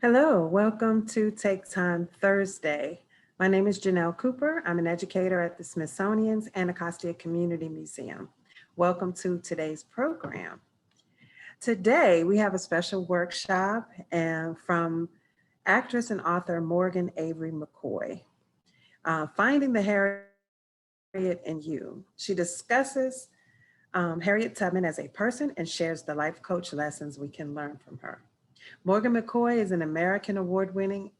Hello, welcome to Take Time Thursday. My name is Janelle Cooper. I'm an educator at the Smithsonian's Anacostia Community Museum. Welcome to today's program. Today, we have a special workshop from actress and author Morgan Avery McCoy, Finding the Harriet in You. She discusses Harriet Tubman as a person and shares the life coach lessons we can learn from her. Morgan McCoy is an American award winning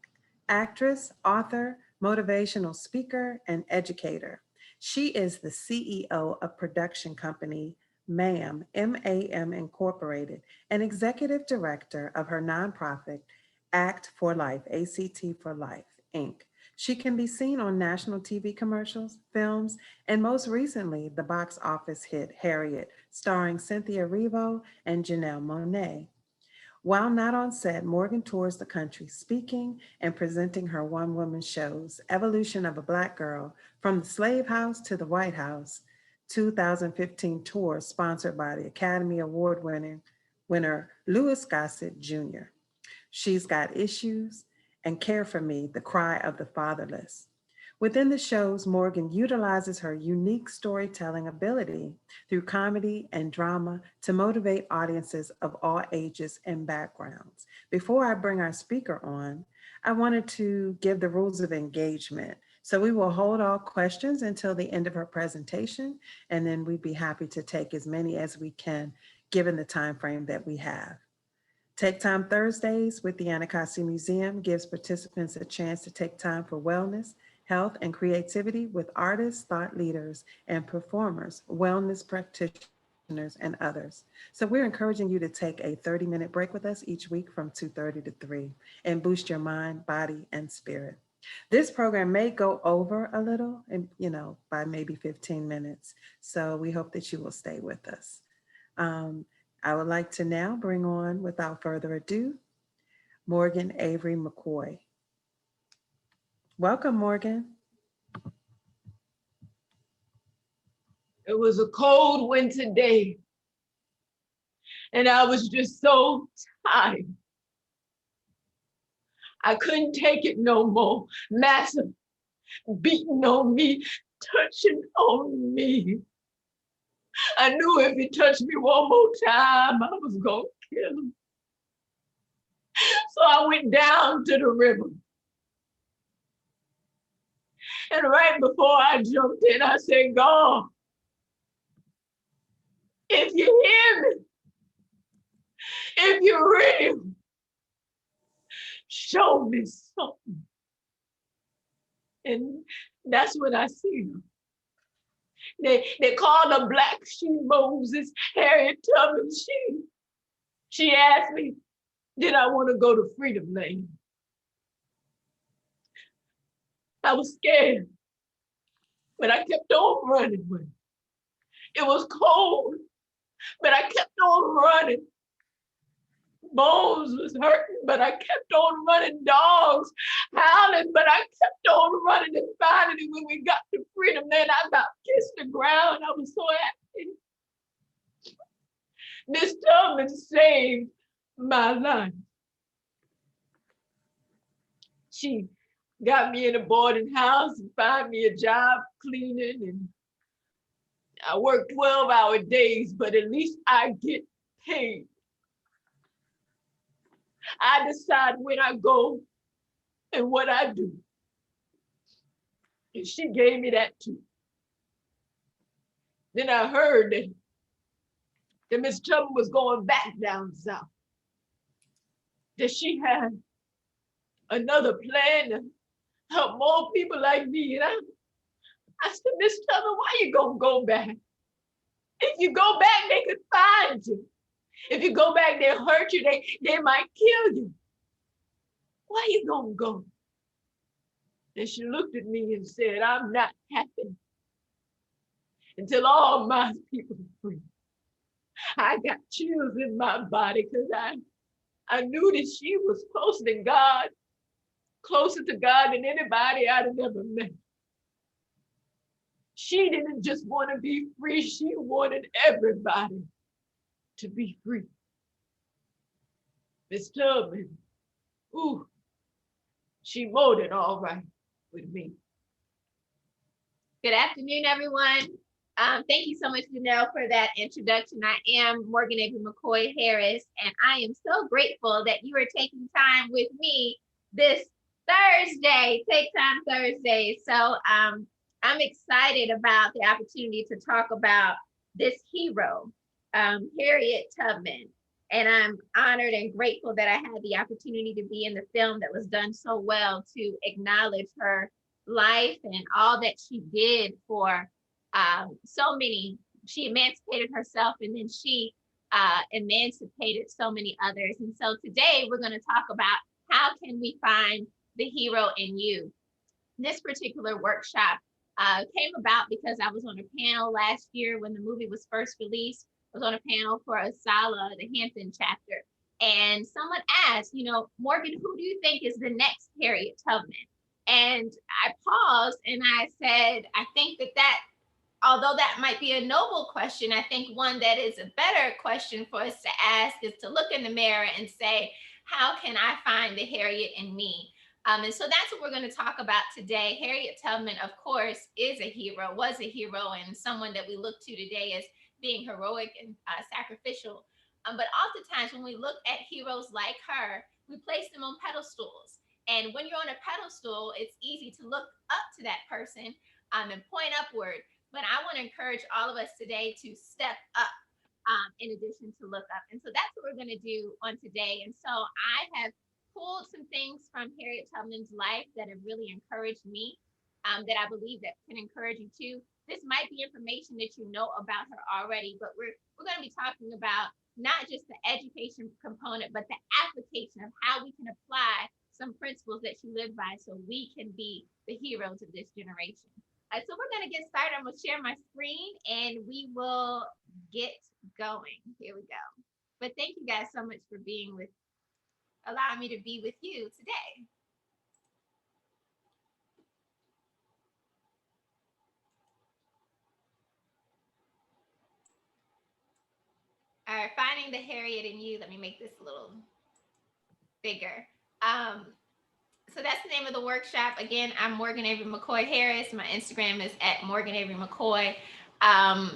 actress, author, motivational speaker, and educator. She is the CEO of production company MAM Incorporated, and executive director of her nonprofit Act for Life, ACT for Life, Inc. She can be seen on national TV commercials, films, and most recently, the box office hit Harriet, starring Cynthia Erivo and Janelle Monáe. While not on set, Morgan tours the country speaking and presenting her one woman shows, Evolution of a Black Girl, From the Slave House to the White House, 2015 tour sponsored by the Academy Award winner Louis Gossett Jr. She's Got Issues and Care for Me, The Cry of the Fatherless. Within the shows, Morgan utilizes her unique storytelling ability through comedy and drama to motivate audiences of all ages and backgrounds. Before I bring our speaker on, I wanted to give the rules of engagement. So we will hold all questions until the end of her presentation, and then we'd be happy to take as many as we can given the time frame that we have. Take Time Thursdays with the Anacostia Museum gives participants a chance to take time for wellness, health, and creativity with artists, thought leaders, and performers, wellness practitioners, and others. So we're encouraging you to take a 30-minute break with us each week from 2:30 to 3 and boost your mind, body, and spirit. This program may go over a little, and by maybe 15 minutes. So we hope that you will stay with us. Um, I would like to now bring on, without further ado, Morgan Avery McCoy. Welcome, Morgan. It was a cold winter day, and I was just so tired. I couldn't take it no more. Massive beating on me, touching on me. I knew if he touched me one more time, I was gonna kill him. So I went down to the river. And right before I jumped in, I said, God, if you hear me, if you're real, show me something. And that's when I see him. They called her Black She Moses, Harriet Tubman. She asked me, did I want to go to Freedom Lane? I was scared, but I kept on running with it. It was cold, but I kept on running. Bones was hurting, but I kept on running. Dogs howling, but I kept on running. And finally, when we got to Freedom Lane, I about kissed the ground. I was so happy. Miss Tubman saved my life. She got me in a boarding house and found me a job cleaning, and I work 12-hour days, but at least I get paid. I decide when I go and what I do. And she gave me that too. Then I heard that Miss Tubman was going back down south, that she had another plan to help more people like me. And I said, Miss Tubman, why you gonna go back? If you go back, they could find you. If you go back, they'll hurt you. They might kill you. Why you gonna go? And she looked at me and said, I'm not happy until all my people are free. I got chills in my body because I knew that she was closer to God, closer to God than anybody I'd have ever met. She didn't just want to be free, she wanted everybody to be free. Miss Tubman Ooh, she mowed it all right with me. Good afternoon, everyone. Thank you so much, Janelle, for that introduction. I am Morgan Avery McCoy Harris, and I am so grateful that you are taking time with me this Thursday, Take Time Thursday. So I'm excited about the opportunity to talk about this hero, Harriet Tubman. And I'm honored and grateful that I had the opportunity to be in the film that was done so well to acknowledge her life and all that she did for so many. She emancipated herself, and then she emancipated so many others. And so today we're going to talk about how can we find the hero in you. This particular workshop came about because I was on a panel last year when the movie was first released. I was on a panel for Asala, the Hampton chapter, and someone asked, Morgan, who do you think is the next Harriet Tubman? And I paused and I said, I think that although that might be a noble question, I think one that is a better question for us to ask is to look in the mirror and say, how can I find the Harriet in me? And so that's what we're going to talk about today. Harriet Tubman, of course, is a hero, was a hero, and someone that we look to today as being heroic and sacrificial. But oftentimes when we look at heroes like her, we place them on pedestals. And when you're on a pedestal, it's easy to look up to that person and point upward. But I want to encourage all of us today to step up in addition to look up. And so that's what we're going to do on today. And so I have pulled some things from Harriet Tubman's life that have really encouraged me, that I believe that can encourage you too. This might be information that you know about her already, but we're going to be talking about not just the education component, but the application of how we can apply some principles that she lived by so we can be the heroes of this generation. So we're going to get started. I'm going to share my screen and we will get going. Here we go. But thank you guys so much for allowing me to be with you today. All right, finding the Harriet in you. Let me make this a little bigger. So that's the name of the workshop. Again, I'm Morgan Avery McCoy Harris. My Instagram is at Morgan Avery McCoy. I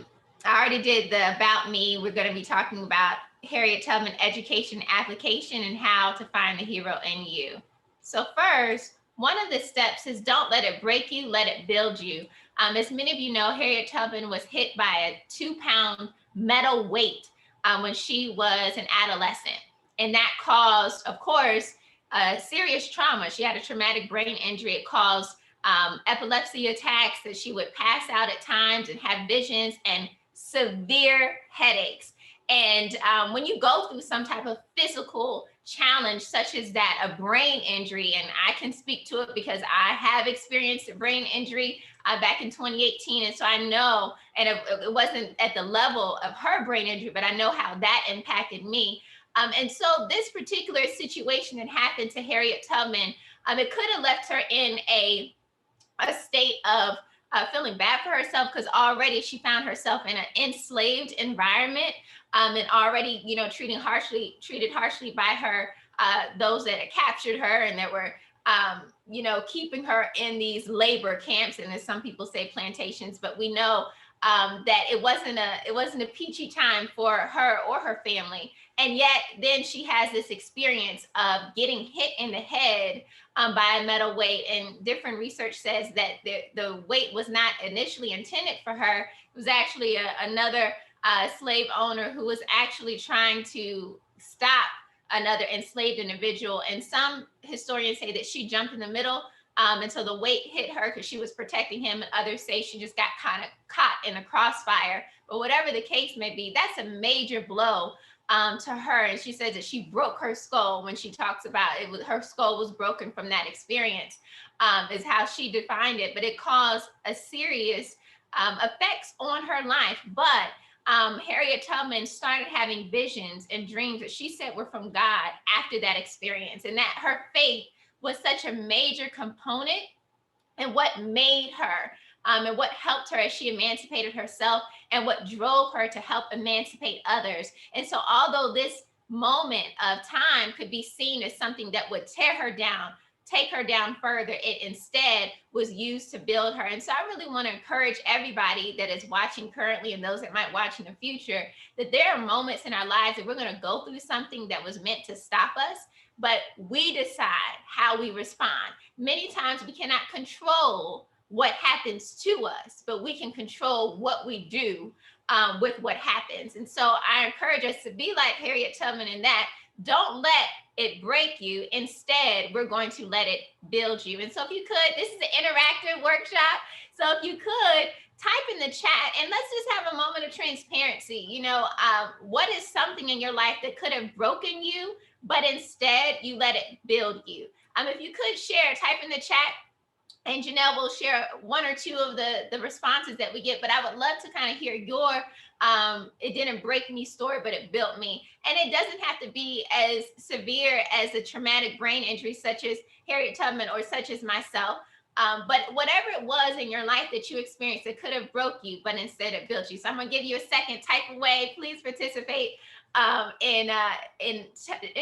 already did the about me. We're going to be talking about Harriet Tubman education application and how to find the hero in you. So first, one of the steps is don't let it break you, let it build you. As many of you know, Harriet Tubman was hit by a 2-pound metal weight when she was an adolescent. And that caused, of course, serious trauma. She had a traumatic brain injury. It caused epilepsy attacks, that she would pass out at times and have visions and severe headaches. And when you go through some type of physical challenge such as that, a brain injury, and I can speak to it because I have experienced a brain injury back in 2018. And so I know, and it wasn't at the level of her brain injury, but I know how that impacted me. And so this particular situation that happened to Harriet Tubman, it could have left her in a state of feeling bad for herself, because already she found herself in an enslaved environment, and already, treated harshly by her, those that had captured her and that were, keeping her in these labor camps, and as some people say, plantations. But we know that it wasn't a peachy time for her or her family. And yet then she has this experience of getting hit in the head by a metal weight. And different research says that the weight was not initially intended for her. It was actually another slave owner who was actually trying to stop another enslaved individual. And some historians say that she jumped in the middle, and so the weight hit her because she was protecting him. And others say she just got kind of caught in a crossfire. But whatever the case may be, that's a major blow to her. And she says that she broke her skull. When she talks about it, her skull was broken from that experience, is how she defined it. But it caused a serious effects on her life. But Harriet Tubman started having visions and dreams that she said were from God after that experience, and that her faith was such a major component and what made her, and what helped her as she emancipated herself, and what drove her to help emancipate others. And so although this moment of time could be seen as something that would tear her down, take her down further. It instead was used to build her. And so I really want to encourage everybody that is watching currently and those that might watch in the future, that there are moments in our lives that we're going to go through something that was meant to stop us, but we decide how we respond. Many times we cannot control what happens to us, but we can control what we do with what happens. And so I encourage us to be like Harriet Tubman in that. Don't let it break you. Instead, we're going to let it build you. And so if you could, this is an interactive workshop. So if you could type in the chat and let's just have a moment of transparency. You know, what is something in your life that could have broken you, but instead you let it build you? If you could share, type in the chat, and Janelle will share one or two of the responses that we get, but I would love to kind of hear your it didn't break me story, but it built me. And it doesn't have to be as severe as a traumatic brain injury such as Harriet Tubman or such as myself. But whatever it was in your life that you experienced, it could have broke you, but instead it built you. So I'm gonna give you a second, type away, please participate in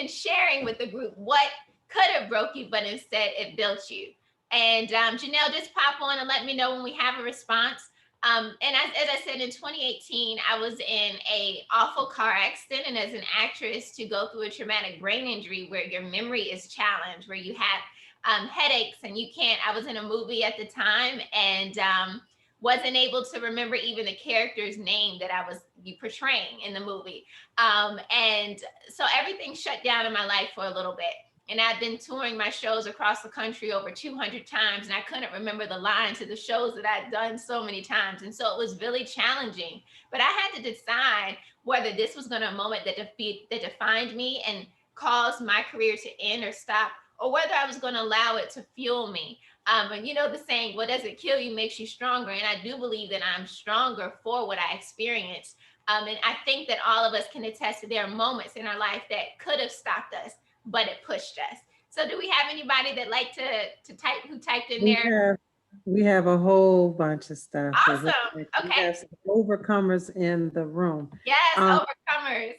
sharing with the group what could have broke you, but instead it built you. And Janelle, just pop on and let me know when we have a response. And as I said, in 2018, I was in a awful car accident. And as an actress, to go through a traumatic brain injury where your memory is challenged, where you have headaches and you can't, I was in a movie at the time and wasn't able to remember even the character's name that I was portraying in the movie. And so everything shut down in my life for a little bit. And I've been touring my shows across the country over 200 times, and I couldn't remember the lines to the shows that I'd done so many times. And so it was really challenging. But I had to decide whether this was going to a moment that defined me and caused my career to end or stop, or whether I was going to allow it to fuel me. And you know the saying, what doesn't kill you makes you stronger. And I do believe that I'm stronger for what I experienced. And I think that all of us can attest to there are moments in our life that could have stopped us, but it pushed us. So do we have anybody that like to type, who typed in there? We have a whole bunch of stuff. Awesome. We Okay. have some overcomers in the room. Yes, overcomers.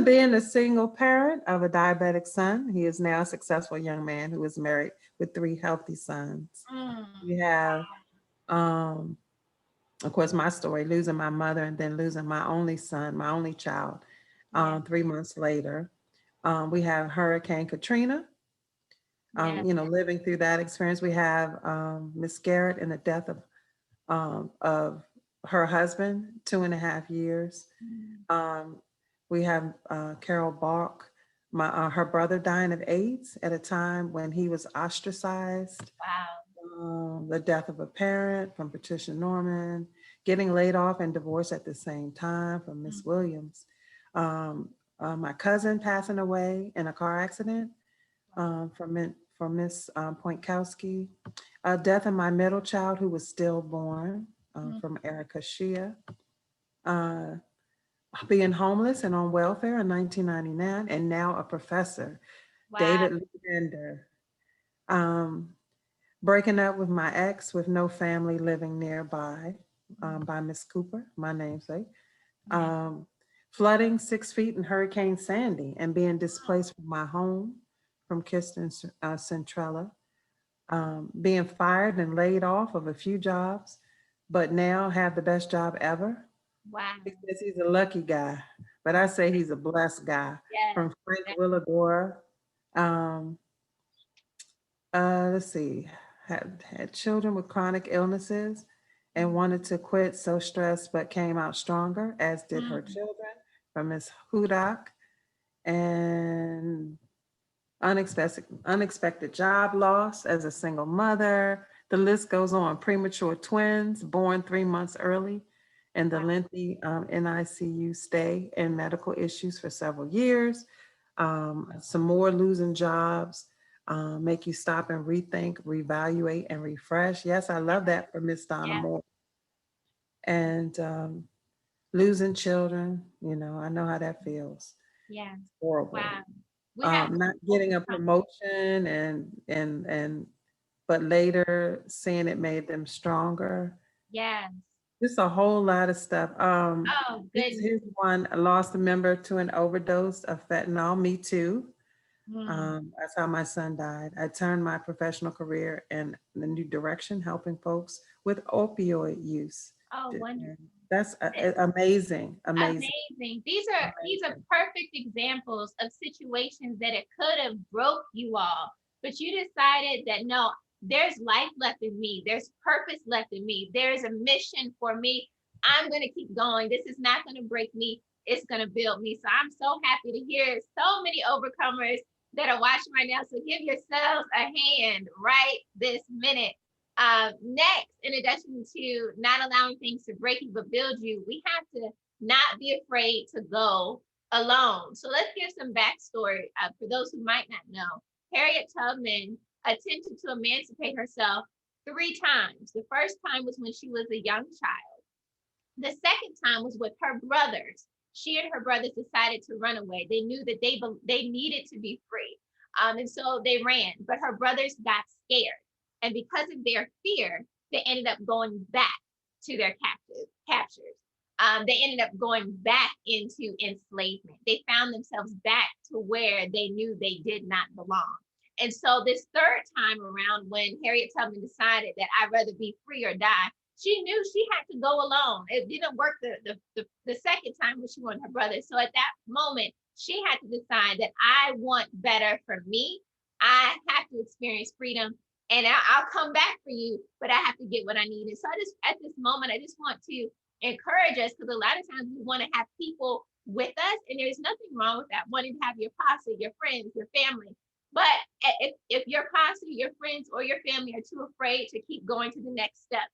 Being a single parent of a diabetic son, he is now a successful young man who is married with 3 healthy sons. We have, of course, my story, losing my mother and then losing my only son, my only child, 3 months later. We have Hurricane Katrina, you know, living through that experience. We have Miss Garrett and the death of her husband, 2.5 years. We have Carol Balk, her brother dying of AIDS at a time when he was ostracized. Wow. The death of a parent from Patricia Norman, getting laid off and divorced at the same time from Miss Williams. My cousin passing away in a car accident from Miss Pointkowski. Death of my middle child who was stillborn from Anacostia. Being homeless and on welfare in 1999 and now a professor. Wow. David Lender. Breaking up with my ex with no family living nearby by Miss Cooper, my namesake. Flooding 6 feet in Hurricane Sandy and being displaced from my home from Kirsten Centrella. Being fired and laid off of a few jobs, but now have the best job ever. Wow. He says he's a lucky guy, but I say he's a blessed guy. Yes. From Frank Willadora. Let's see, had children with chronic illnesses and wanted to quit, so stressed, but came out stronger, as did her children, from Miss Hudak. And unexpected job loss as a single mother. The list goes on. Premature twins born 3 months early, and the lengthy NICU stay and medical issues for several years. Some more losing jobs, make you stop and rethink, reevaluate, and refresh. Yes, I love that for Miss Donna Moore. And losing children, you know, I know how that feels. Yeah. It's horrible. Wow. Not getting a promotion and but later seeing it made them stronger. Yes. It's a whole lot of stuff. Oh, goodness. Here's one. I lost a member to an overdose of fentanyl. Me too. Mm. That's how my son died. I turned my professional career in the new direction, helping folks with opioid use. Oh, wonderful. And that's amazing, amazing, Amazing. These are amazing. perfect examples of situations that it could have broke you all, but you decided that no, there's life left in me. There's purpose left in me. There's a mission for me. I'm going to keep going. This is not going to break me. It's going to build me. So I'm so happy to hear so many overcomers that are watching right now. So give yourselves a hand right this minute. Next, in addition to not allowing things to break you but build you, we have to not be afraid to go alone. So let's give some backstory for those who might not know. Harriet Tubman attempted to emancipate herself 3 times. The first time was when she was a young child. The second time was with her brothers. She and her brothers decided to run away. They knew that they needed to be free. And so they ran, but her brothers got scared. And because of their fear, they ended up going back to their captures. They ended up going back into enslavement. They found themselves back to where they knew they did not belong. And so this third time around, when Harriet Tubman decided that I'd rather be free or die, she knew she had to go alone. It didn't work the second time when she wanted her brother. So at that moment, she had to decide that I want better for me. I have to experience freedom, and I'll come back for you, but I have to get what I need. And so at this moment, I just want to encourage us, because a lot of times we want to have people with us, and there's nothing wrong with that, wanting to have your posse, your friends, your family. But if your posse, your friends, or your family are too afraid to keep going to the next step,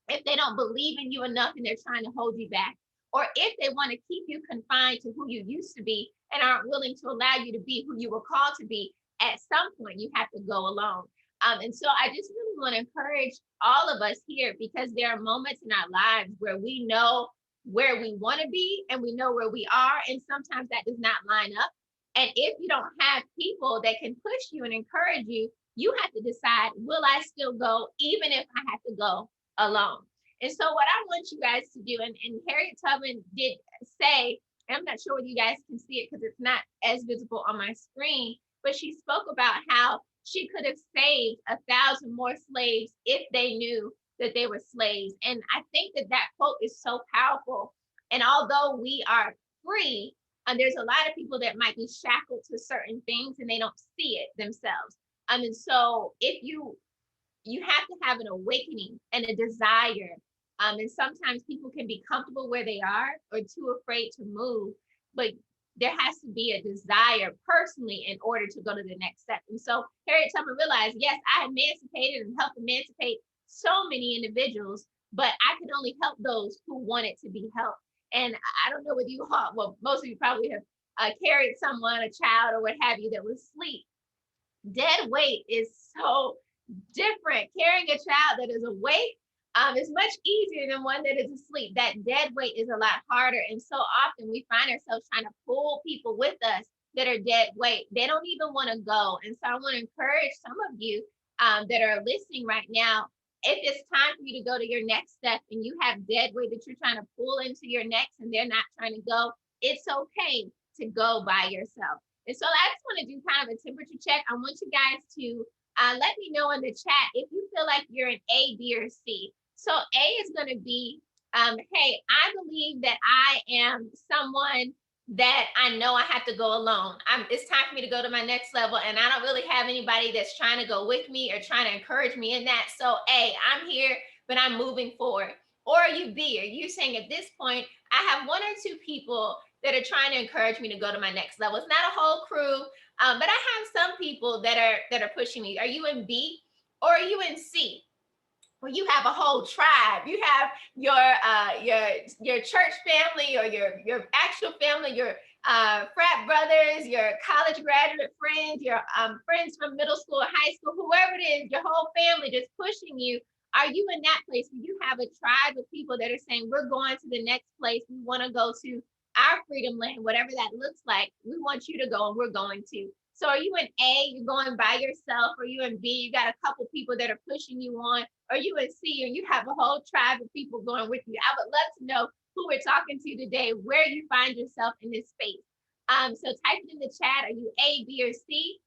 if they don't believe in you enough and they're trying to hold you back, or if they want to keep you confined to who you used to be and aren't willing to allow you to be who you were called to be, at some point you have to go alone. And so I just really want to encourage all of us here, because there are moments in our lives where we know where we want to be and we know where we are, and sometimes that does not line up. And if you don't have people that can push you and encourage you, you have to decide, will I still go even if I have to go alone? And so what I want you guys to do, and Harriet Tubman did say, and I'm not sure whether you guys can see it because it's not as visible on my screen, but she spoke about how she could have saved 1,000 more slaves if they knew that they were slaves. And I think that that quote is so powerful. And although we are free, there's a lot of people that might be shackled to certain things and they don't see it themselves. And so if you have to have an awakening and a desire. And sometimes people can be comfortable where they are or too afraid to move, but there has to be a desire personally in order to go to the next step. And so Harriet Tubman realized, yes, I emancipated and helped emancipate so many individuals, but I could only help those who wanted to be helped. And I don't know whether you all, well, most of you probably have carried someone, a child or what have you, that was asleep. Dead weight is so different. Carrying a child that is awake is much easier than one that is asleep. That dead weight is a lot harder. And so often we find ourselves trying to pull people with us that are dead weight. They don't even want to go. And so I want to encourage some of you that are listening right now. If it's time for you to go to your next step and you have dead weight that you're trying to pull into your next and they're not trying to go, it's okay to go by yourself. And so I just want to do kind of a temperature check. I want you guys to let me know in the chat if you feel like you're an A, B, or C. So A is going to be, hey, I believe that I am someone that I know I have to go alone. It's time for me to go to my next level, and I don't really have anybody that's trying to go with me or trying to encourage me in that. So A, I'm here, but I'm moving forward. Or are you B? Are you saying at this point, I have 1 or 2 people that are trying to encourage me to go to my next level? It's not a whole crew, but I have some people that are pushing me. Are you in B or are you in C? Well, you have a whole tribe. You have your church family or your actual family, your frat brothers, your college graduate friends, your friends from middle school, high school, whoever it is, your whole family just pushing you. Are you in that place where you have a tribe of people that are saying, we're going to the next place. We want to go to our freedom lane, whatever that looks like. We want you to go, and we're going to. So are you in A, you're going by yourself? Or you in B, you got a couple people that are pushing you on? Or you in C, and you have a whole tribe of people going with you? I would love to know who we're talking to today, where you find yourself in this space. So type it in the chat. Are you A, B, or C?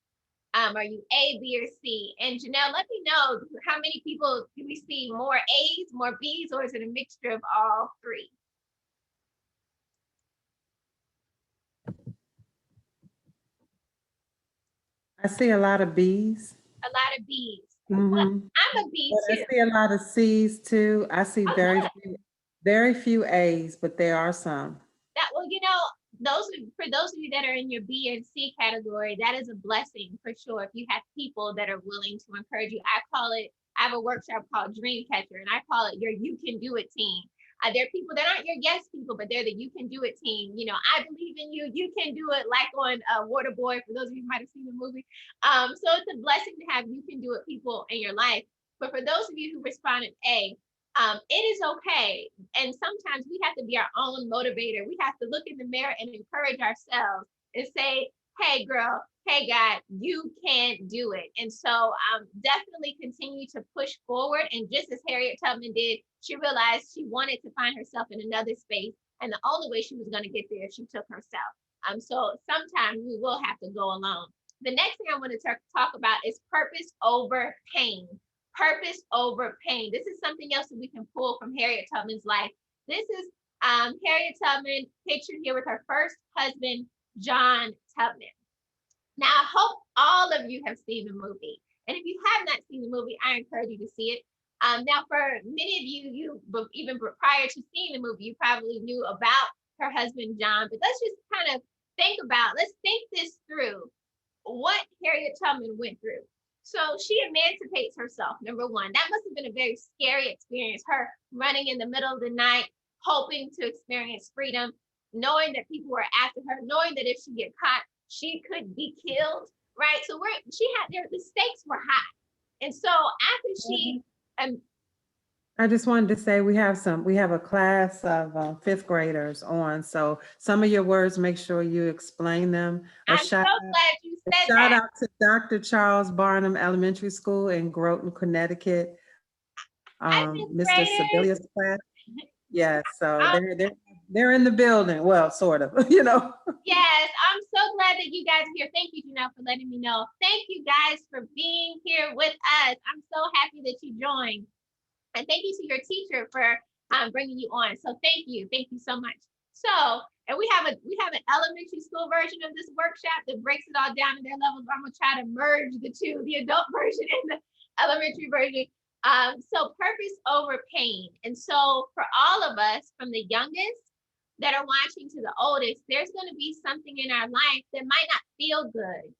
Are you A, B, or C? And Janelle, let me know, how many people do we see? More A's, more B's, or is it a mixture of all three? I see a lot of B's. A lot of B's. Well, Mhm. I'm a B But too. I see a lot of C's too. I see Oh, very good. very few A's, but there are some. That, well, for those of you that are in your B and C category, that is a blessing for sure. If you have people that are willing to encourage you, I have a workshop called Dream Catcher, and I call it your You Can Do It team. There are people that aren't your yes people, but they're the You Can Do It team. I believe in you. You can do it, like on Waterboy, for those of you who might have seen the movie. So it's a blessing to have You Can Do It people in your life. But for those of you who responded A, it is okay. And sometimes we have to be our own motivator. We have to look in the mirror and encourage ourselves and say, hey, girl, hey, God, you can do it. And so definitely continue to push forward. And just as Harriet Tubman did, she realized she wanted to find herself in another space. And the only way she was going to get there, she took herself. So sometimes we will have to go alone. The next thing I want to talk about is purpose over pain. Purpose over pain. This is something else that we can pull from Harriet Tubman's life. This is Harriet Tubman pictured here with her first husband, John Tubman. Now, I hope all of you have seen the movie. And if you have not seen the movie, I encourage you to see it. Now, for many of you, even prior to seeing the movie, you probably knew about her husband, John. But let's just kind of let's think this through, what Harriet Tubman went through. So she emancipates herself, number one. That must have been a very scary experience, her running in the middle of the night, hoping to experience freedom, knowing that people were after her, knowing that if she get caught, she could be killed, right? So the stakes were high. And so after she I just wanted to say we have a class of fifth graders on. So some of your words, make sure you explain them. I'm so glad you said Shout that. out to Dr. Charles Barnum Elementary School in Groton, Connecticut. Mr. Sebelius class. Yes, so they're in the building. Well, sort of, Yes, I'm so glad that you guys are here. Thank you, Janelle, for letting me know. Thank you guys for being here with us. I'm so happy that you joined. And thank you to your teacher for bringing you on. So thank you so much. So, and we have an elementary school version of this workshop that breaks it all down to their levels. I'm gonna try to merge the two, the adult version and the elementary version. So purpose over pain. And so for all of us, from the youngest that are watching to the oldest, there's going to be something in our life that might not feel good.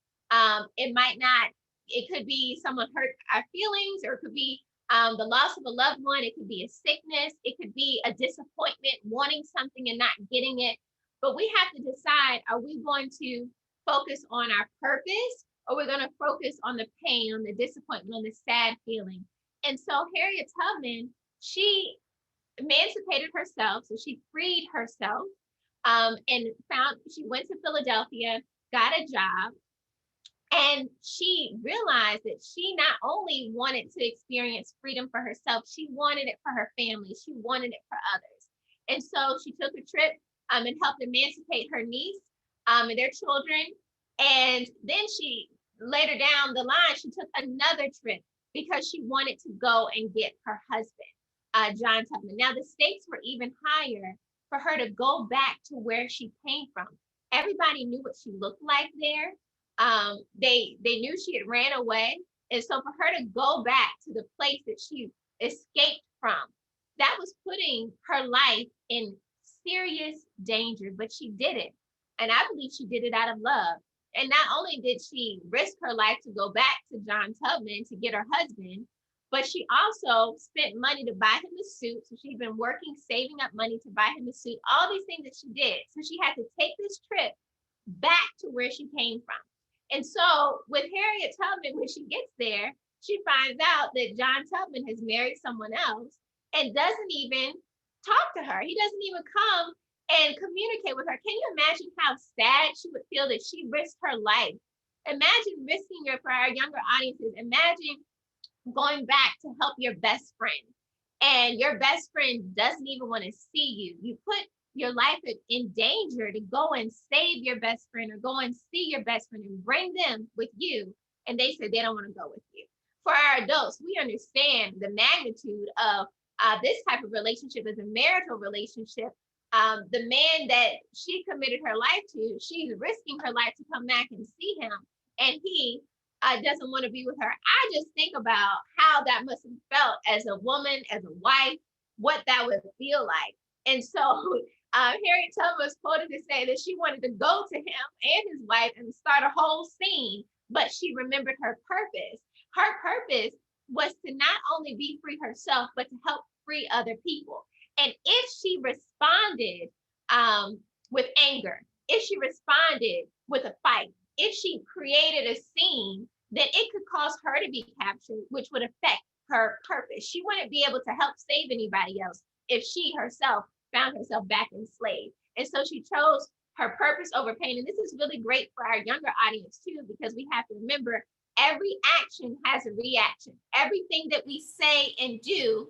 It could be someone hurt our feelings, or it could be the loss of a loved one. It could be a sickness. It could be a disappointment, wanting something and not getting it. But we have to decide, are we going to focus on our purpose, or we're going to focus on the pain, on the disappointment, on the sad feeling? And so Harriet Tubman, she emancipated herself. So she freed herself and she went to Philadelphia, got a job, and she realized that she not only wanted to experience freedom for herself, she wanted it for her family. She wanted it for others. And so she took a trip and helped emancipate her niece and their children. And then later down the line, she took another trip because she wanted to go and get her husband, John Tubman. Now, the stakes were even higher for her to go back to where she came from. Everybody knew what she looked like there. They knew she had ran away. And so for her to go back to the place that she escaped from, that was putting her life in serious danger, but she did it. And I believe she did it out of love. And not only did she risk her life to go back to John Tubman to get her husband, but she also spent money to buy him a suit. So she'd been working, saving up money to buy him a suit, all these things that she did. So she had to take this trip back to where she came from. And so with Harriet Tubman, when she gets there, she finds out that John Tubman has married someone else and doesn't even talk to her. He doesn't even come and communicate with her. Can you imagine how sad she would feel that she risked her life? Imagine risking for our younger audiences, imagine going back to help your best friend, and your best friend doesn't even want to see you. You put your life in danger to go and save your best friend or go and see your best friend and bring them with you. And they said they don't want to go with you. For our adults, we understand the magnitude of this type of relationship as a marital relationship. The man that she committed her life to, she's risking her life to come back and see him. And he doesn't want to be with her. I just think about how that must have felt as a woman, as a wife, what that would feel like. And so Harriet Tubman was quoted to say that she wanted to go to him and his wife and start a whole scene, but she remembered her purpose. Her purpose was to not only be free herself, but to help free other people. And if she responded with anger, if she responded with a fight, if she created a scene, then it could cause her to be captured, which would affect her purpose. She wouldn't be able to help save anybody else if she herself found herself back enslaved. And so she chose her purpose over pain. And this is really great for our younger audience too, because we have to remember every action has a reaction. Everything that we say and do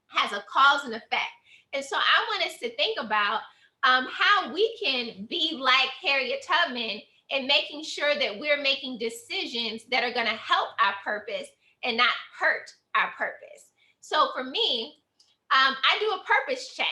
has a cause and effect. And so I want us to think about how we can be like Harriet Tubman in making sure that we're making decisions that are going to help our purpose and not hurt our purpose. So for me, I do a purpose check.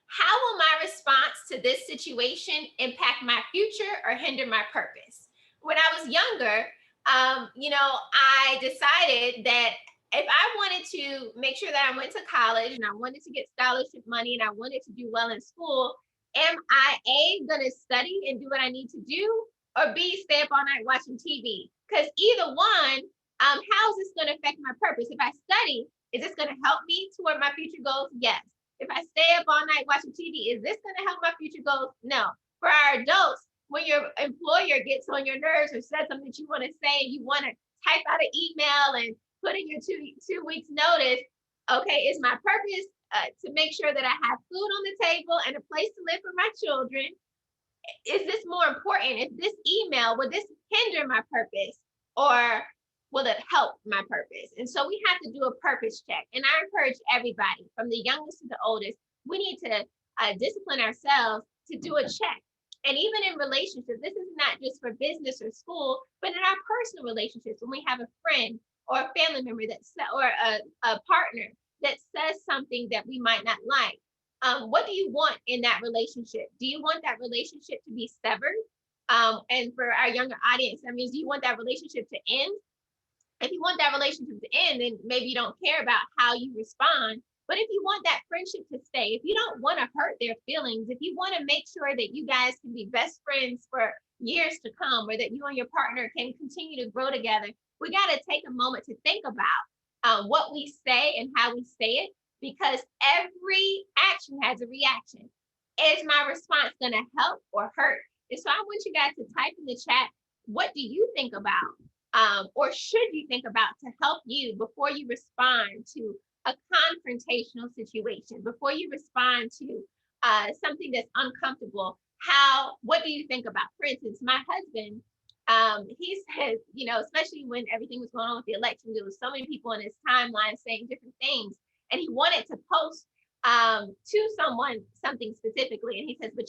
How will my response to this situation impact my future or hinder my purpose? When I was younger, I decided that if I wanted to make sure that I went to college and I wanted to get scholarship money and I wanted to do well in school, am I going to study and do what I need to do, or B, stay up all night watching TV? Because either one, how is this going to affect my purpose? If I study, is this going to help me toward my future goals? Yes. If I stay up all night watching TV, is this going to help my future goals? No. For our adults, when your employer gets on your nerves or says something that you want to say, and you want to type out an email and put in your two weeks notice, okay, is my purpose to make sure that I have food on the table and a place to live for my children? Is this more important? Is this email, will this hinder my purpose, or will it help my purpose? And so we have to do a purpose check. And I encourage everybody from the youngest to the oldest, we need to discipline ourselves to do a check. And even in relationships, this is not just for business or school, but in our personal relationships, when we have a friend or a family member or a partner that says something that we might not like. What do you want in that relationship? Do you want that relationship to be severed? And for our younger audience, that means, do you want that relationship to end? If you want that relationship to end, then maybe you don't care about how you respond. But if you want that friendship to stay, if you don't want to hurt their feelings, if you want to make sure that you guys can be best friends for years to come, or that you and your partner can continue to grow together, we got to take a moment to think about what we say and how we say it, because every action has a reaction. Is my response going to help or hurt? And so I want you guys to type in the chat, what do you think about, or should you think about, to help you before you respond to a confrontational situation, before you respond to something that's uncomfortable? What do you think about? For instance, my husband, he says, especially when everything was going on with the election, there was so many people in his timeline saying different things, and he wanted to post to someone something specifically, and he says, but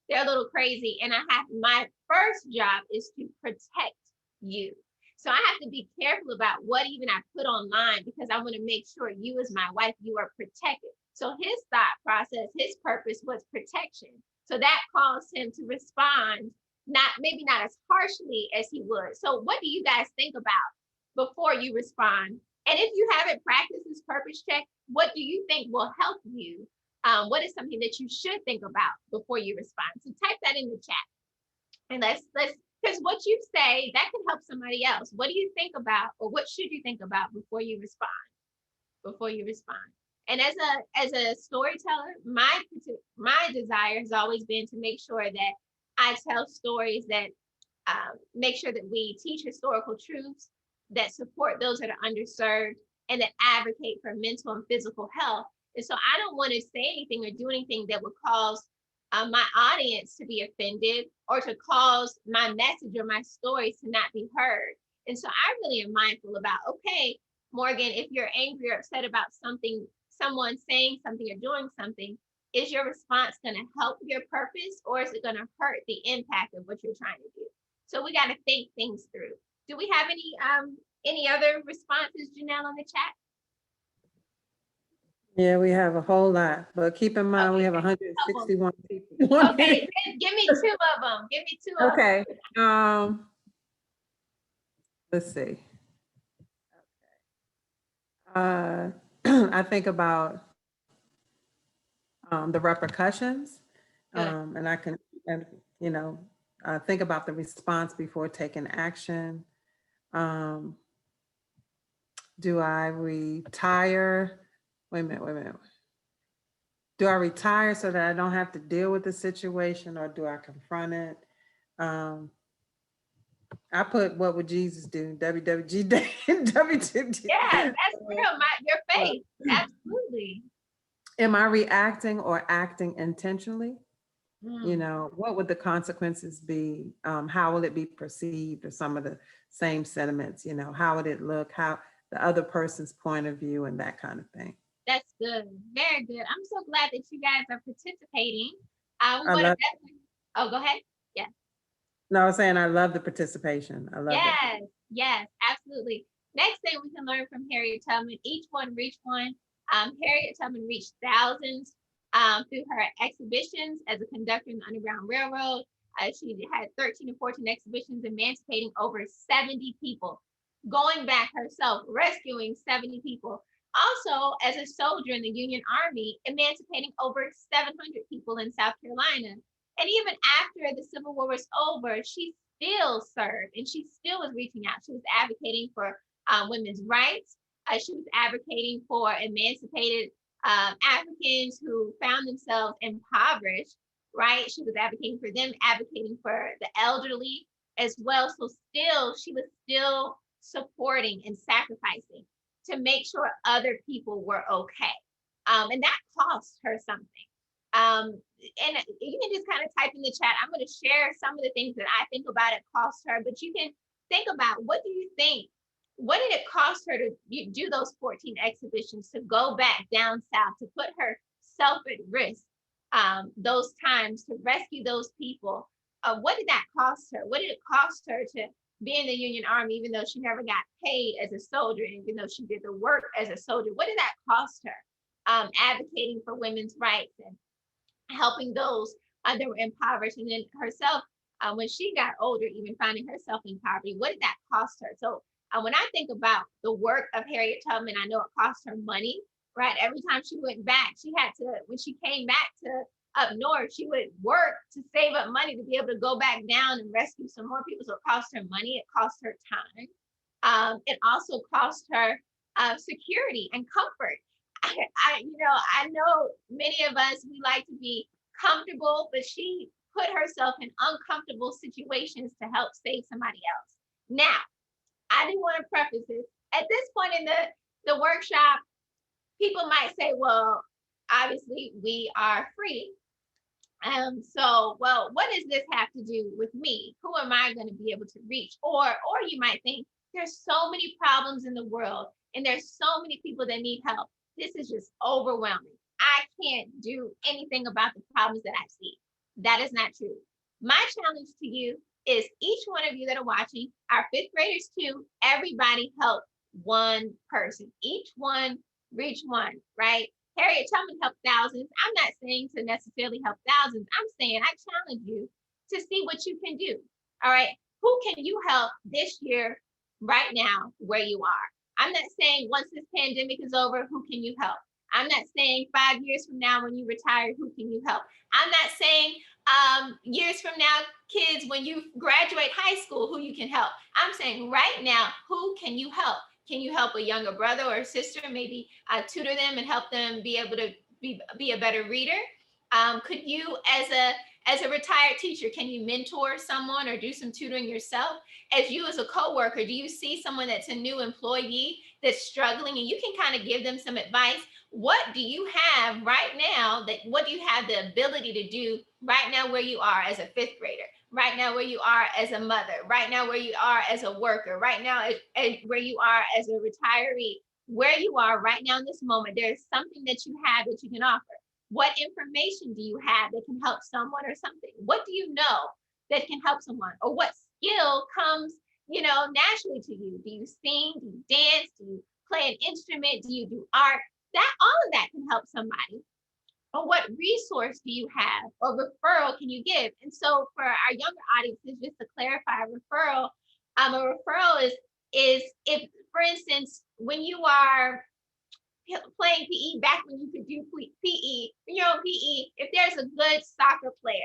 they're a little crazy, and my first job is to protect you. So I have to be careful about what even I put online, because I want to make sure you, as my wife, you are protected. So his thought process, his purpose was protection. So that caused him to respond maybe not as harshly as he would. So what do you guys think about before you respond? And if you haven't practiced this purpose check, what do you think will help you? What is something that you should think about before you respond? So type that in the chat. And let's because what you say, that can help somebody else. What do you think about, or what should you think about before you respond? Before you respond. And as a storyteller, my desire has always been to make sure that I tell stories that make sure that we teach historical truths that support those that are underserved and that advocate for mental and physical health. And so I don't want to say anything or do anything that would cause my audience to be offended or to cause my message or my stories to not be heard. And so I really am mindful about, okay, Morgan, if you're angry or upset about something, someone saying something or doing something, is your response going to help your purpose, or is it going to hurt the impact of what you're trying to do? So we got to think things through. Do we have any other responses, Janelle, on the chat? Yeah, we have a whole lot, but keep in mind, we Okay, have 161 people. okay, give me two of them. Give me two of them. Okay, let's see. I think about the repercussions, and I can, and you know, think about the response before taking action. Um, do I retire? Wait a minute. Do I retire so that I don't have to deal with the situation, or do I confront it? I put, what would Jesus do? WWG day. WWG. Yeah, that's real. Your faith. Absolutely. Am I reacting or acting intentionally? You Mm. know, what would the consequences be? How will it be perceived? Or some of the same sentiments, you know, how would it look? How the other person's point of view and that kind of thing. That's good. Very good. I'm so glad that you guys are participating. We I want love, to oh, go ahead. Yeah. no, I was saying I love the participation. I love it. Yes, yes, absolutely. Next thing we can learn from Harriet Tubman, each one reach one. Harriet Tubman reached thousands through her exhibitions as a conductor in the Underground Railroad. She had 13 or 14 exhibitions, emancipating over 70 people, going back herself, rescuing 70 people. Also, as a soldier in the Union Army, emancipating over 700 people in South Carolina. And even after the Civil War was over, she still served and she still was reaching out. She was advocating for women's rights. She was advocating for emancipated Africans who found themselves impoverished, right? She was advocating for them, advocating for the elderly as well. So still, she was still supporting and sacrificing to make sure other people were okay. And that cost her something. And you can just kind of type in the chat. I'm going to share some of the things that I think about it cost her, but you can think about, what do you think? What did it cost her to do those 14 exhibitions, to go back down south, to put herself at risk those times, to rescue those people? What did that cost her? What did it cost her to be in the Union Army, even though she never got paid as a soldier, even though she did the work as a soldier? What did that cost her? Advocating for women's rights and helping those that were impoverished, and then herself, when she got older, even finding herself in poverty. What did that cost her? So when I think about the work of Harriet Tubman, I know it cost her money, right? Every time she went back, she had to, when she came back to up north, she would work to save up money to be able to go back down and rescue some more people. So it cost her money, it cost her time. It also cost her security and comfort. I know many of us, we like to be comfortable, but she put herself in uncomfortable situations to help save somebody else. Now, I do want to preface this. At this point in the workshop, people might say, well, obviously we are free. So, well, what does this have to do with me? Who am I going to be able to reach? Or you might think, there's so many problems in the world and there's so many people that need help. This is just overwhelming. I can't do anything about the problems that I see. That is not true. My challenge to you is, each one of you that are watching, our fifth graders too, everybody help one person. Each one reach one, right? Harriet Tubman helped thousands. I'm not saying to necessarily help thousands. I'm saying I challenge you to see what you can do. All right. Who can you help this year, right now, where you are? I'm not saying once this pandemic is over, who can you help? I'm not saying 5 years from now when you retire, who can you help? I'm not saying years from now, kids, when you graduate high school, who you can help. I'm saying right now, who can you help? Can you help a younger brother or sister? Maybe tutor them and help them be able to be a better reader. Could you, as As a retired teacher, can you mentor someone or do some tutoring yourself? As you as a coworker, do you see someone that's a new employee that's struggling and you can kind of give them some advice? What do you have right now what do you have the ability to do right now where you are as a fifth grader, right now where you are as a mother, right now where you are as a worker, right now where you are as a retiree, where you are right now in this moment, there's something that you have that you can offer. What information do you have that can help someone or something? What do you know that can help someone? Or what skill comes, naturally to you? Do you sing? Do you dance? Do you play an instrument? Do you do art? That all of that can help somebody. Or what resource do you have or referral can you give? And so for our younger audiences, just to clarify, a referral is if, for instance, when you are playing PE back when you could do PE, your own PE, if there's a good soccer player,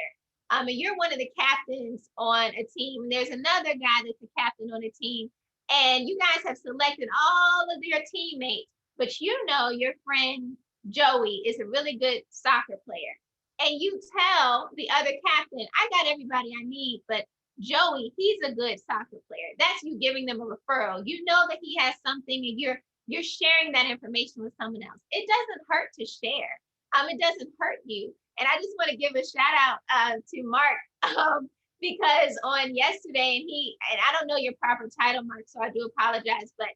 and you're one of the captains on a team, and there's another guy that's a captain on a team, and you guys have selected all of your teammates, but you know your friend Joey is a really good soccer player. And you tell the other captain, I got everybody I need, but Joey, he's a good soccer player. That's you giving them a referral. You know that he has something and you're sharing that information with someone else. It doesn't hurt to share. It doesn't hurt you. And I just want to give a shout out to Mark because on yesterday, and I don't know your proper title, Mark, so I do apologize, but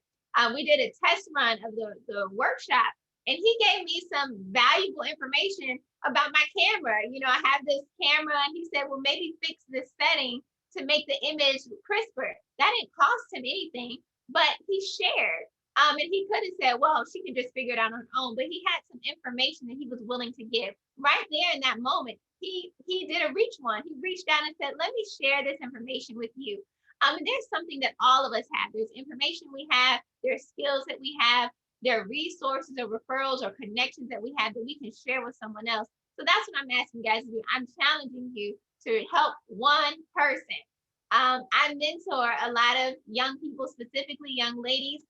we did a test run of the workshop, and he gave me some valuable information about my camera. I have this camera, and he said, well, maybe fix this setting to make the image crisper. That didn't cost him anything, but he shared. And he could have said, well, she can just figure it out on her own, but he had some information that he was willing to give. Right there in that moment, he did a reach one. He reached out and said, let me share this information with you. And there's something that all of us have. There's information we have, there's skills that we have, there are resources or referrals or connections that we have that we can share with someone else. So that's what I'm asking you guys to do. I'm challenging you to help one person. I mentor a lot of young people, specifically young ladies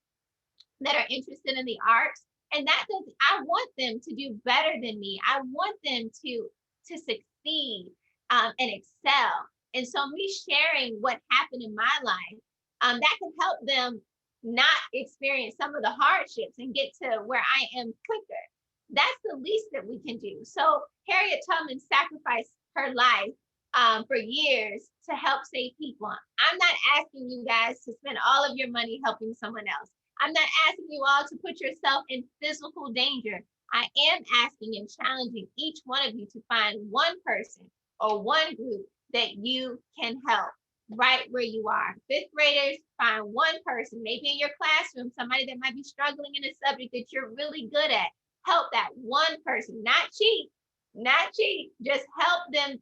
that are interested in the arts. And I want them to do better than me. I want them to succeed and excel. And so me sharing what happened in my life, that can help them not experience some of the hardships and get to where I am quicker. That's the least that we can do. So Harriet Tubman sacrificed her life for years to help save people. I'm not asking you guys to spend all of your money helping someone else. I'm not asking you all to put yourself in physical danger. I am asking and challenging each one of you to find one person or one group that you can help right where you are. Fifth graders, find one person, maybe in your classroom, somebody that might be struggling in a subject that you're really good at. Help that one person, not cheat, just help them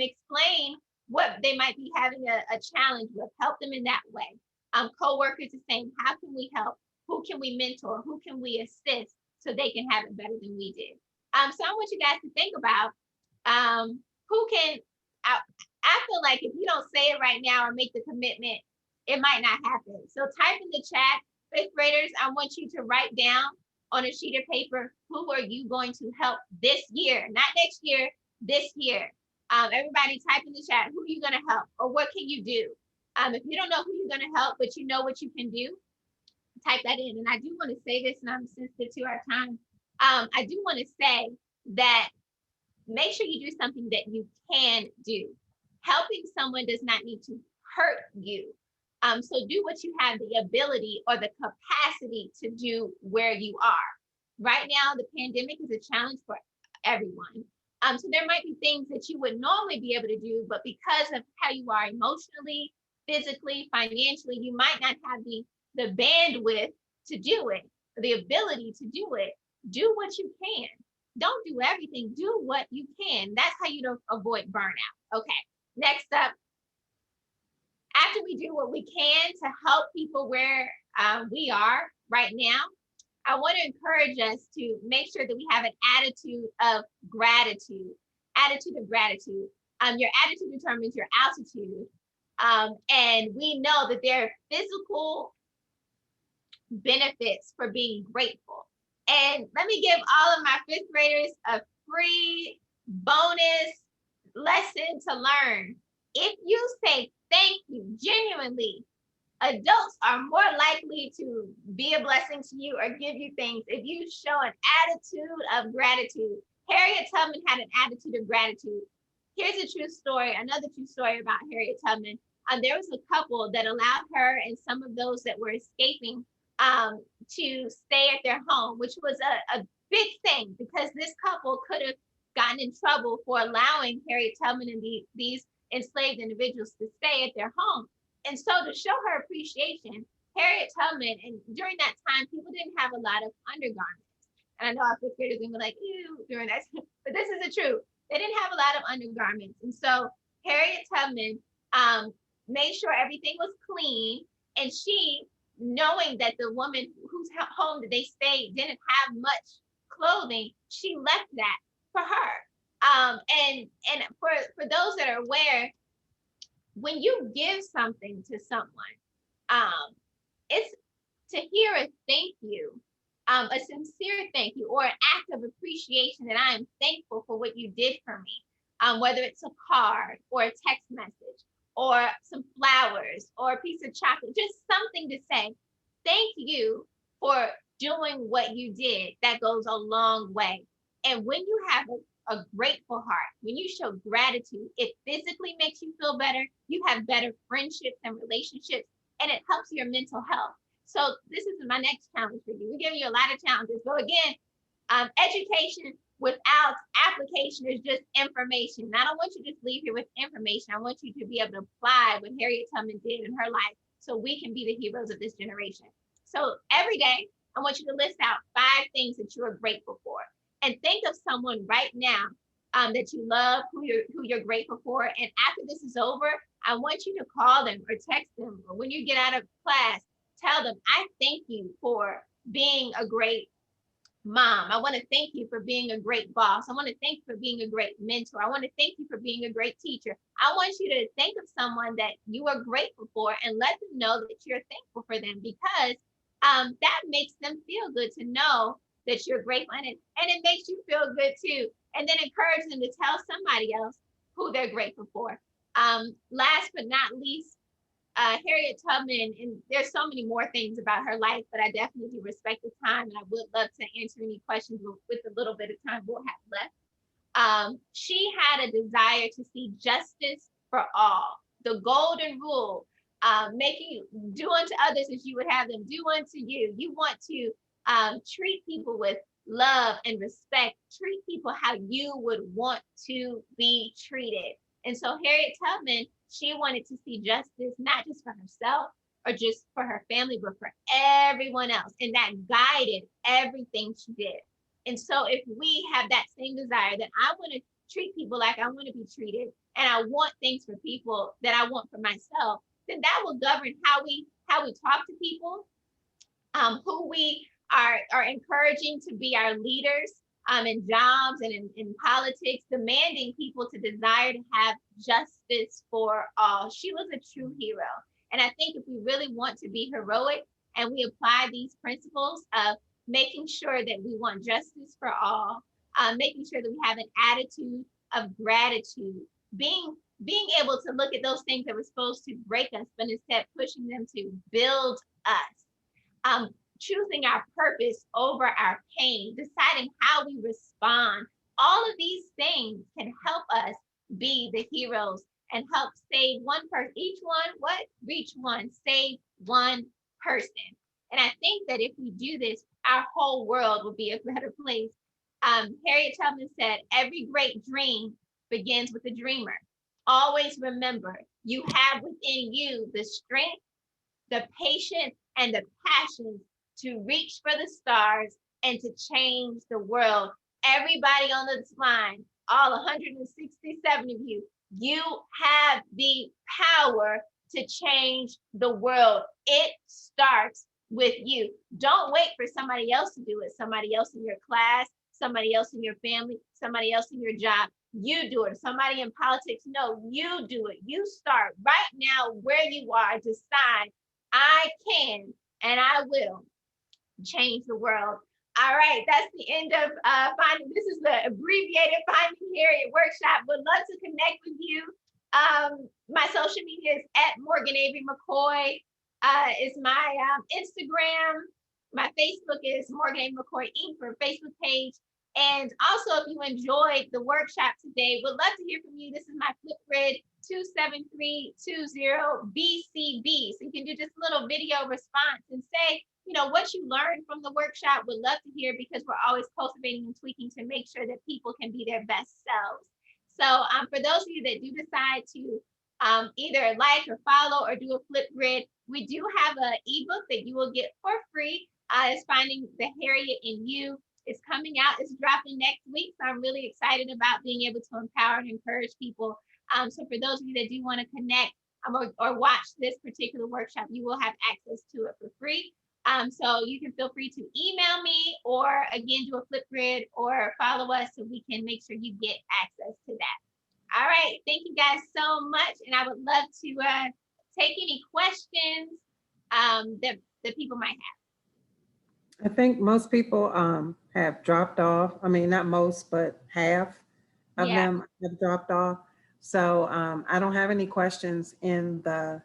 explain what they might be having a challenge with. Help them in that way. Co-workers the same. How can we help? Who can we mentor? Who can we assist so they can have it better than we did? So I want you guys to think about who can. I feel like if you don't say it right now or make the commitment, it might not happen. So type in the chat, fifth graders, I want you to write down on a sheet of paper, who are you going to help this year? Not next year, this year. Everybody type in the chat, who are you going to help or what can you do? If you don't know who you're going to help, but you know what you can do, type that in. And I do want to say this, and I'm sensitive to our time. I do want to say that make sure you do something that you can do. Helping someone does not need to hurt you. So do what you have the ability or the capacity to do where you are. Right now, the pandemic is a challenge for everyone. So there might be things that you would normally be able to do, but because of how you are emotionally, physically, financially, you might not have the bandwidth to do it, the ability to do it. Do what you can. Don't do everything. Do what you can. That's how you don't avoid burnout. Okay, next up, after we do what we can to help people where we are right now, I want to encourage us to make sure that we have an attitude of gratitude. Attitude of gratitude. Your attitude determines your altitude. And we know that there are physical benefits for being grateful. And let me give all of my fifth graders a free bonus lesson to learn. If you say thank you genuinely, adults are more likely to be a blessing to you or give you things if you show an attitude of gratitude. Harriet Tubman had an attitude of gratitude. Here's a true story, another true story about Harriet Tubman. There was a couple that allowed her and some of those that were escaping to stay at their home, which was a big thing because this couple could have gotten in trouble for allowing Harriet Tubman and these enslaved individuals to stay at their home. And so to show her appreciation, Harriet Tubman, and during that time, people didn't have a lot of undergarments. And I know our fifth graders are gonna be like, ew, during that time, but this is the truth. They didn't have a lot of undergarments. And so Harriet Tubman made sure everything was clean. And she, knowing that the woman whose home that they stayed didn't have much clothing, she left that for her. And for those that are aware, when you give something to someone, it's to hear a thank you, a sincere thank you, or an act of appreciation that I am thankful for what you did for me, whether it's a card or a text message or some flowers or a piece of chocolate, just something to say, thank you for doing what you did. That goes a long way. And when you have a grateful heart, when you show gratitude, it physically makes you feel better. You have better friendships and relationships, and it helps your mental health. So this is my next challenge for you. We're giving you a lot of challenges. So again, education without application is just information. And I don't want you to just leave here with information. I want you to be able to apply what Harriet Tubman did in her life so we can be the heroes of this generation. So every day, I want you to list out 5 things that you are grateful for. And think of someone right now that you love, who you're grateful for. And after this is over, I want you to call them or text them, or when you get out of class, tell them, I thank you for being a great mom. I want to thank you for being a great boss. I want to thank you for being a great mentor. I want to thank you for being a great teacher. I want you to think of someone that you are grateful for and let them know that you're thankful for them, because that makes them feel good to know that you're grateful, and it makes you feel good too. And then encourage them to tell somebody else who they're grateful for. Last but not least, Harriet Tubman, and there's so many more things about her life, but I definitely respect the time, and I would love to answer any questions with the little bit of time we'll have left. She had a desire to see justice for all, the golden rule, making do unto others as you would have them do unto you. You want to treat people with love and respect, treat people how you would want to be treated. And so Harriet Tubman, she wanted to see justice, not just for herself or just for her family, but for everyone else. And that guided everything she did. And so if we have that same desire that I want to treat people like I want to be treated, and I want things for people that I want for myself, then that will govern how we talk to people, who we are encouraging to be our leaders in jobs and in politics, demanding people to desire to have justice for all. She was a true hero. And I think if we really want to be heroic and we apply these principles of making sure that we want justice for all, making sure that we have an attitude of gratitude, being able to look at those things that were supposed to break us, but instead pushing them to build us. Choosing our purpose over our pain, deciding how we respond. All of these things can help us be the heroes and help save one person. Each one, reach one, save one person. And I think that if we do this, our whole world will be a better place. Harriet Tubman said, every great dream begins with a dreamer. Always remember, you have within you the strength, the patience, and the passion to reach for the stars and to change the world. Everybody on this line, all 167 of you, you have the power to change the world. It starts with you. Don't wait for somebody else to do it. Somebody else in your class, somebody else in your family, somebody else in your job. You do it. Somebody in politics, no, you do it. You start right now where you are. Decide, I can and I will change the world. All right, that's the end of finding. This is the abbreviated Finding Harriet workshop. Would love to connect with you. My social media is at Morgan Avery McCoy. Is my Instagram. My Facebook is Morgan Avery McCoy Inc. for Facebook page. And also, if you enjoyed the workshop today, would love to hear from you. This is my Flipgrid 27320BCB. So you can do just a little video response and say, you know, what you learned from the workshop. Would love to hear, because we're always cultivating and tweaking to make sure that people can be their best selves. So for those of you that do decide to either like or follow or do a Flipgrid, we do have an ebook that you will get for free. It's Finding the Harriet in You. It's coming out. It's dropping next week. So I'm really excited about being able to empower and encourage people. So for those of you that do want to connect or watch this particular workshop, you will have access to it for free. So you can feel free to email me, or again, do a Flipgrid or follow us so we can make sure you get access to that. All right. Thank you guys so much. And I would love to take any questions that people might have. I think most people have dropped off. I mean, not most, but half of Yeah. them have dropped off. So I don't have any questions in the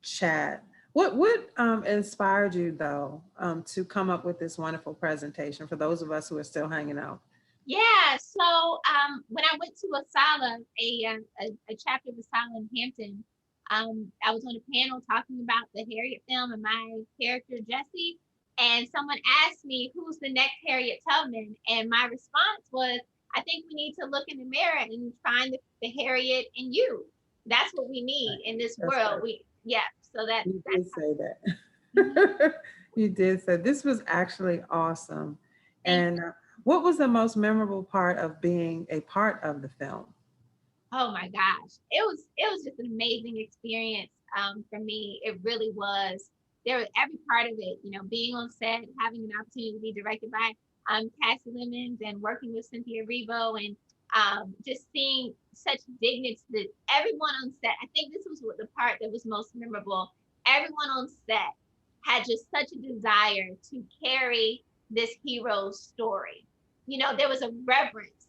chat. What inspired you though to come up with this wonderful presentation for those of us who are still hanging out? Yeah. So when I went to Asala, a chapter of Asala in Hampton, I was on a panel talking about the Harriet film and my character Jessie. And someone asked me, who's the next Harriet Tubman? And my response was, I think we need to look in the mirror and find the Harriet in you. That's what we need in this That's world. right. So that You did say that. Mhm. You did say this was actually awesome. Thank And what was the most memorable part of being a part of the film? Oh my gosh, it was just an amazing experience for me. It really was. There was every part of it, you know, being on set, having an opportunity to be directed by Cassie Lemons, and working with Cynthia Erivo, and just seeing such dignity that everyone on set. I think this was the part that was most memorable. Everyone on set had just such a desire to carry this hero's story. You know, there was a reverence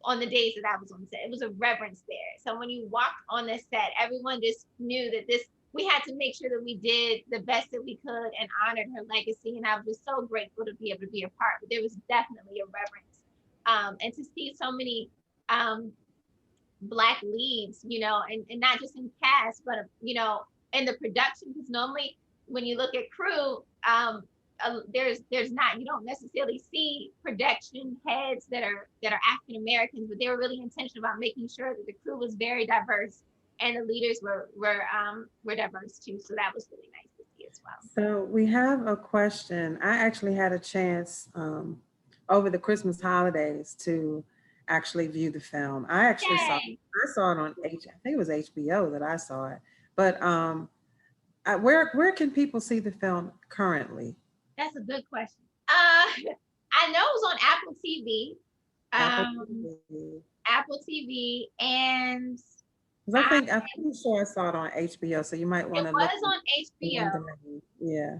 on the days that I was on set. It was a reverence there. So when you walked on the set, everyone just knew that we had to make sure that we did the best that we could and honored her legacy. And I was just so grateful to be able to be a part. But there was definitely a reverence. And to see so many Black leads, you know, and not just in cast, but, you know, in the production, because normally when you look at crew, there's not, you don't necessarily see production heads that are African Americans, but they were really intentional about making sure that the crew was very diverse and the leaders were diverse too. So that was really nice to see as well. So we have a question. I actually had a chance over the Christmas holidays to actually view the film. I Yay. saw it on I think it was HBO that I saw it. But where can people see the film currently? That's a good question. I know it was on Apple TV. Apple TV, and I'm pretty sure I saw it on HBO, so you might want to look. It was on HBO. Yeah,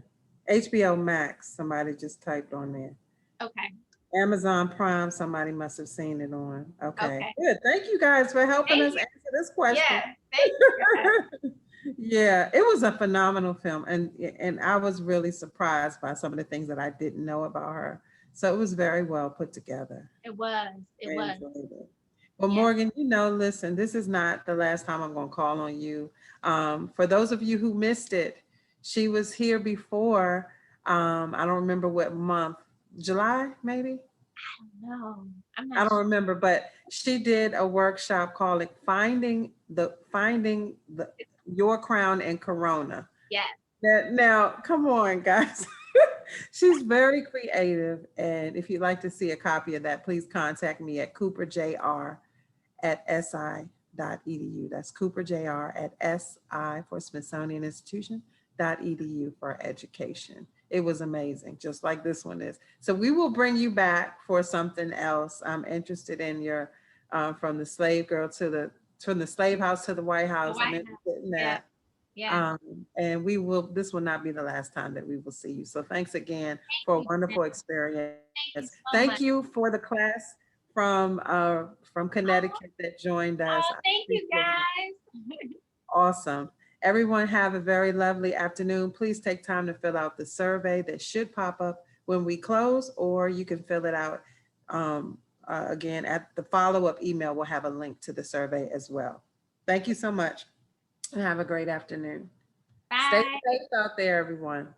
HBO Max. Somebody just typed on there. Okay. Amazon Prime. Somebody must have seen it on. Okay. Good. Thank you guys for helping us answer this question. Yeah. Thank you. Yeah, it was a phenomenal film, and I was really surprised by some of the things that I didn't know about her. So it was very well put together. It was. It was. Well, yeah. Morgan, you know, listen, this is not the last time I'm going to call on you. For those of you who missed it, she was here before. I don't remember what month, July, maybe? I don't know. I don't remember, but she did a workshop called Finding Your Crown in Corona. Yeah. Now, come on, guys. She's very creative. And if you'd like to see a copy of that, please contact me at cooperjr@si.edu. That's cooperjr@si for Smithsonian Institution.edu for education. It was amazing, just like this one is. So we will bring you back for something else. I'm interested in your from the slave girl from the slave house to the White House. I'm interested in that. Yeah. And this will not be the last time that we will see you. So thanks again Thank for a you. wonderful experience. Thank you so Thank much. you for the class from Connecticut that joined us. Oh, I thank you appreciate it. guys. Awesome. Everyone have a very lovely afternoon. Please take time to fill out the survey that should pop up when we close, or you can fill it out again at the follow-up email. We'll have a link to the survey as well. Thank you so much and have a great afternoon. Stay Bye. safe out there, everyone.